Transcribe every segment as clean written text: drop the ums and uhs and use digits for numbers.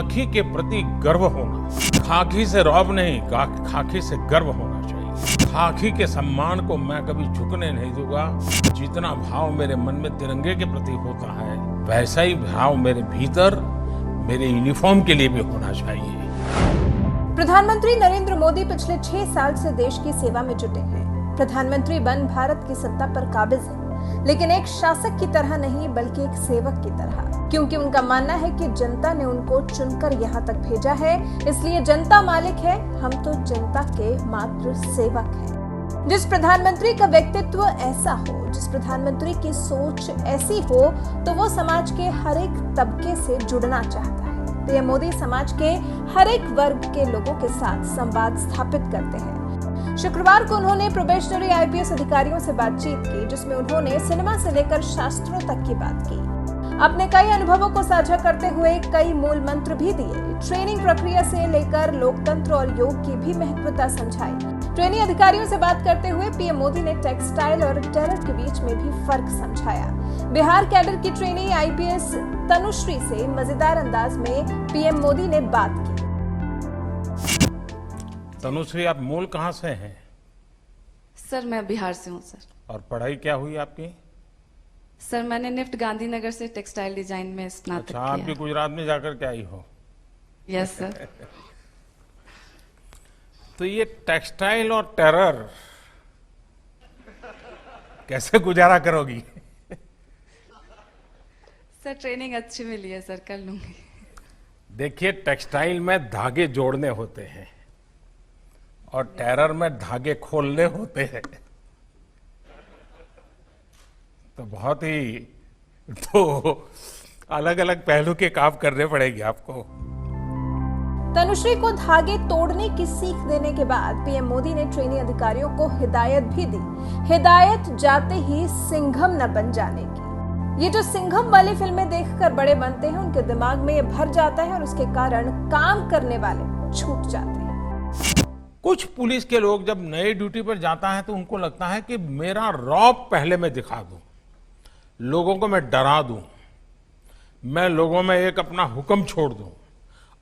खाकी के प्रति गर्व होना, खाकी से रौब नहीं, खाकी से गर्व होना चाहिए। खाकी के सम्मान को मैं कभी झुकने नहीं दूंगा। जितना भाव मेरे मन में तिरंगे के प्रति होता है, वैसा ही भाव मेरे भीतर मेरे यूनिफॉर्म के लिए भी होना चाहिए। प्रधानमंत्री नरेंद्र मोदी पिछले 6 साल से देश की सेवा में जुटे हैं। प्रधानमंत्री बन भारत की सत्ता पर काबिज हैं, लेकिन एक शासक की तरह नहीं बल्कि एक सेवक की तरह, क्योंकि उनका मानना है कि जनता ने उनको चुनकर यहाँ तक भेजा है, इसलिए जनता मालिक है, हम तो जनता के मात्र सेवक हैं। जिस प्रधानमंत्री का व्यक्तित्व ऐसा हो, जिस प्रधानमंत्री की सोच ऐसी हो, तो वो समाज के हर एक तबके से जुड़ना चाहता है। पीएम मोदी समाज के हर एक वर्ग के लोगों के साथ संवाद स्थापित करते हैं। शुक्रवार को उन्होंने प्रोबेशनरी आईपीएस अधिकारियों से बातचीत की, जिसमें उन्होंने सिनेमा से लेकर शास्त्रों तक की बात की। अपने कई अनुभवों को साझा करते हुए कई मूल मंत्र भी दिए। ट्रेनिंग प्रक्रिया से लेकर लोकतंत्र और योग की भी महत्वता समझाई। ट्रेनिंग अधिकारियों से बात करते हुए पीएम मोदी ने टेक्सटाइल और टेरर के बीच में भी फर्क समझाया। बिहार कैडर की ट्रेनी आईपीएस तनुश्री से मजेदार अंदाज में पीएम मोदी ने बात की। तनुश्री, आप मूल कहाँ से हैं? सर मैं बिहार से हूँ सर। और पढ़ाई क्या हुई आपकी? सर मैंने निफ्ट गांधीनगर से टेक्सटाइल डिजाइन में स्नातक अच्छा, किया। आप भी गुजरात में जाकर के आई हो? Yes sir. तो ये टेक्सटाइल और टेरर कैसे गुजारा करोगी? सर ट्रेनिंग अच्छी मिली है सर, कर लूंगी। देखिए, टेक्सटाइल में धागे जोड़ने होते हैं और टेरर में धागे खोलने होते हैं। तो बहुत ही अलग अलग पहलू के काम करने पड़ेंगे आपको। तनुश्री को धागे तोड़ने की सीख देने के बाद पीएम मोदी ने ट्रेनी अधिकारियों को हिदायत भी दी। हिदायत जाते ही सिंघम न बन जाने की। ये जो सिंघम वाली फिल्में देखकर बड़े बनते हैं, उनके दिमाग में ये भर जाता है और उसके कारण काम करने वाले छूट जाते हैं। कुछ पुलिस के लोग जब नए ड्यूटी पर जाता है तो उनको लगता है कि मेरा रौब पहले मैं दिखा दूं, लोगों को मैं डरा दूं, मैं लोगों में एक अपना हुक्म छोड़ दूं,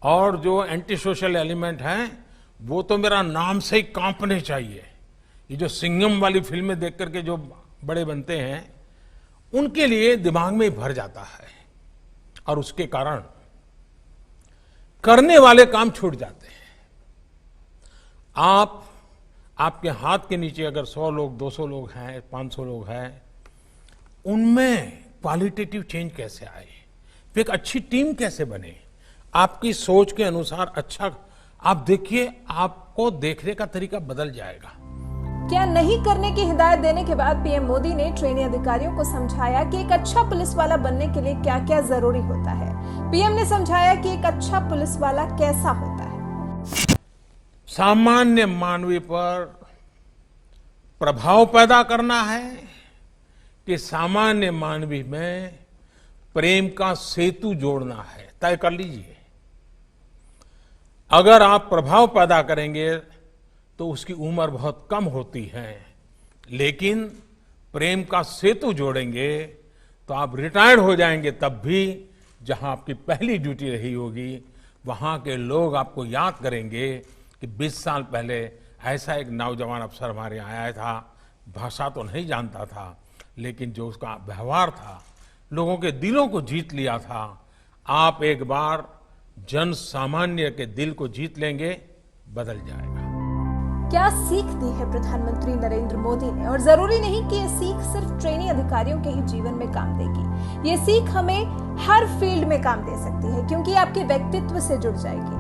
और जो एंटी सोशल एलिमेंट हैं वो तो मेरा नाम से ही कांपने चाहिए। ये जो सिंघम वाली फिल्में देख करके जो बड़े बनते हैं, उनके लिए दिमाग में ही भर जाता है और उसके कारण करने वाले काम छूट जाते हैं। आपके हाथ के नीचे अगर 100 लोग, 200 लोग हैं, 500 लोग हैं, उनमें क्वालिटेटिव चेंज कैसे आए, फिर एक अच्छी टीम कैसे बने, आपकी सोच के अनुसार अच्छा आप देखिए, आपको देखने का तरीका बदल जाएगा। क्या नहीं करने की हिदायत देने के बाद पीएम मोदी ने ट्रेनी अधिकारियों को समझाया कि एक अच्छा पुलिस वाला बनने के लिए क्या क्या जरूरी होता है। पीएम ने समझाया कि एक अच्छा पुलिस वाला कैसा होता है। सामान्य मानवीय पर प्रभाव पैदा करना है कि सामान्य मानवीय में प्रेम का सेतु जोड़ना है, तय कर लीजिए। अगर आप प्रभाव पैदा करेंगे तो उसकी उम्र बहुत कम होती है, लेकिन प्रेम का सेतु जोड़ेंगे तो आप रिटायर्ड हो जाएंगे, तब भी जहां आपकी पहली ड्यूटी रही होगी वहां के लोग आपको याद करेंगे कि 20 साल पहले ऐसा एक नौजवान अफसर हमारे यहाँ आया था, भाषा तो नहीं जानता था, लेकिन जो उसका व्यवहार था लोगों के दिलों को जीत लिया था। आप एक बार जन सामान्य के दिल को जीत लेंगे, बदल जाएगा। क्या सीख दी है प्रधानमंत्री नरेंद्र मोदी ने, और जरूरी नहीं कि ये सीख सिर्फ ट्रेनी अधिकारियों के ही जीवन में काम देगी। ये सीख हमें हर फील्ड में काम दे सकती है, क्योंकि आपके व्यक्तित्व से जुड़ जाएगी।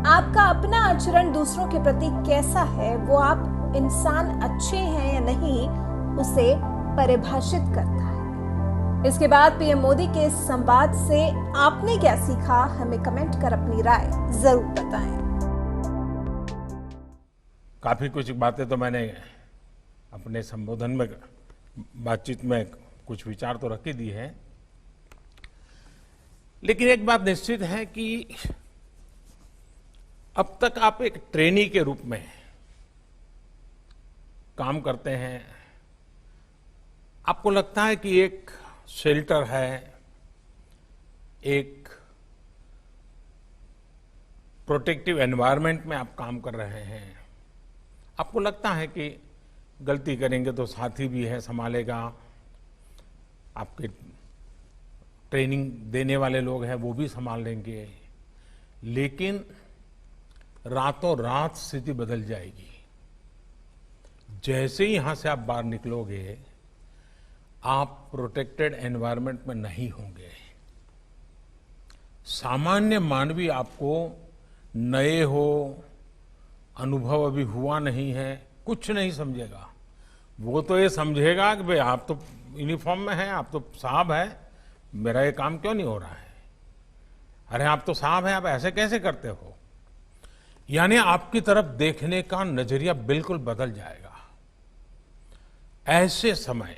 आपका अपना आचरण दूसरों के प्रति कैसा है, वो आप इंसान अच्छे हैं या नहीं, उसे परिभाषित करता है। इसके बाद पीएम मोदी के इस संवाद से आपने क्या सीखा, हमें कमेंट कर अपनी राय जरूर बताएं। काफी कुछ बातें तो मैंने अपने संबोधन में, बातचीत में कुछ विचार तो रख ही दी है, लेकिन एक बात निश्चित है कि अब तक आप एक ट्रेनी के रूप में काम करते हैं। आपको लगता है कि एक शेल्टर है, एक प्रोटेक्टिव एनवायरनमेंट में आप काम कर रहे हैं, आपको लगता है कि गलती करेंगे तो साथी भी है संभालेगा, आपके ट्रेनिंग देने वाले लोग हैं वो भी संभाल लेंगे, लेकिन रातों रात स्थिति बदल जाएगी। जैसे ही यहां से आप बाहर निकलोगे, आप प्रोटेक्टेड एनवायरनमेंट में नहीं होंगे। सामान्य मानवी आपको नए हो, अनुभव अभी हुआ नहीं है, कुछ नहीं समझेगा। वो तो ये समझेगा कि भाई आप तो यूनिफॉर्म में हैं, आप तो साहब हैं, मेरा ये काम क्यों नहीं हो रहा है? अरे आप तो साहब हैं, आप ऐसे कैसे करते हो? यानी आपकी तरफ देखने का नजरिया बिल्कुल बदल जाएगा। ऐसे समय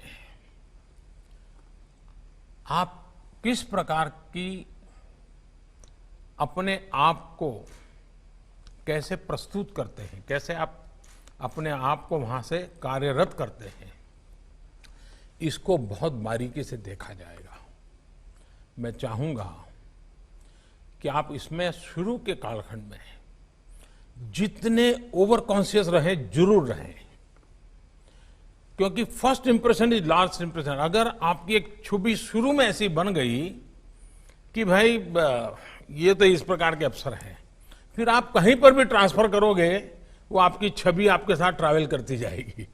आप किस प्रकार की अपने आप को कैसे प्रस्तुत करते हैं, कैसे आप अपने आप को वहां से कार्यरत करते हैं, इसको बहुत बारीकी से देखा जाएगा। मैं चाहूंगा कि आप इसमें शुरू के कालखंड में जितने ओवर कॉन्शियस रहे जरूर रहें, क्योंकि first impression is last impression. अगर आपकी एक छवि शुरू में ऐसी बन गई कि भाई ये तो इस प्रकार के अफसर हैं, फिर आप कहीं पर भी ट्रांसफर करोगे वो आपकी छवि आपके साथ ट्रैवल करती जाएगी,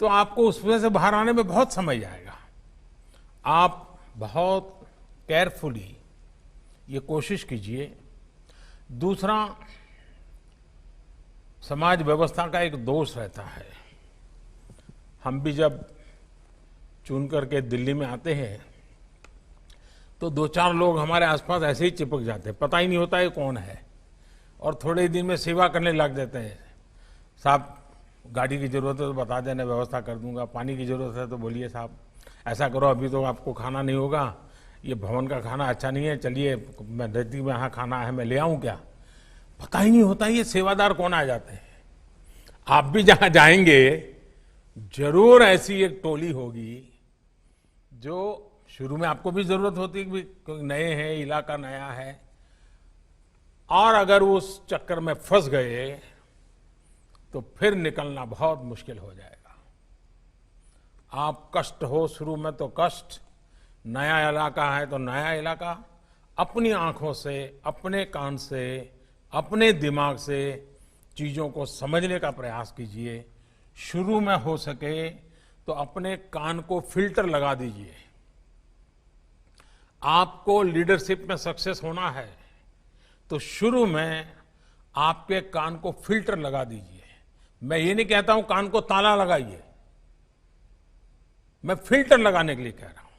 तो आपको उसमें से बाहर आने में बहुत समय जाएगा। आप बहुत केयरफुली ये कोशिश कीजिए। दूसरा, समाज व्यवस्था का एक दोष रहता है। हम भी जब चुन करके दिल्ली में आते हैं तो दो चार लोग हमारे आसपास ऐसे ही चिपक जाते हैं, पता ही नहीं होता ये कौन है, और थोड़े दिन में सेवा करने लग जाते हैं। साहब गाड़ी की जरूरत है तो बता देना, व्यवस्था कर दूंगा। पानी की जरूरत है तो बोलिए साहब ऐसा करो, अभी तो आपको खाना नहीं होगा, ये भवन का खाना अच्छा नहीं है, चलिए मैं नजदीक में यहाँ खाना है, मैं ले आऊं क्या? पता ही नहीं होता ये सेवादार कौन आ जाते हैं। आप भी जहां जाएंगे जरूर ऐसी एक टोली होगी जो शुरू में आपको भी जरूरत होती है कि क्योंकि नए हैं, इलाका नया है, और अगर उस चक्कर में फंस गए तो फिर निकलना बहुत मुश्किल हो जाएगा। आप कष्ट हो शुरू में तो कष्ट, नया इलाका है तो नया इलाका, अपनी आंखों से, अपने कान से, अपने दिमाग से चीजों को समझने का प्रयास कीजिए। शुरू में हो सके तो अपने कान को फिल्टर लगा दीजिए। आपको लीडरशिप में सक्सेस होना है तो शुरू में आपके कान को फिल्टर लगा दीजिए। मैं ये नहीं कहता हूं कान को ताला लगाइए, मैं फिल्टर लगाने के लिए कह रहा हूं।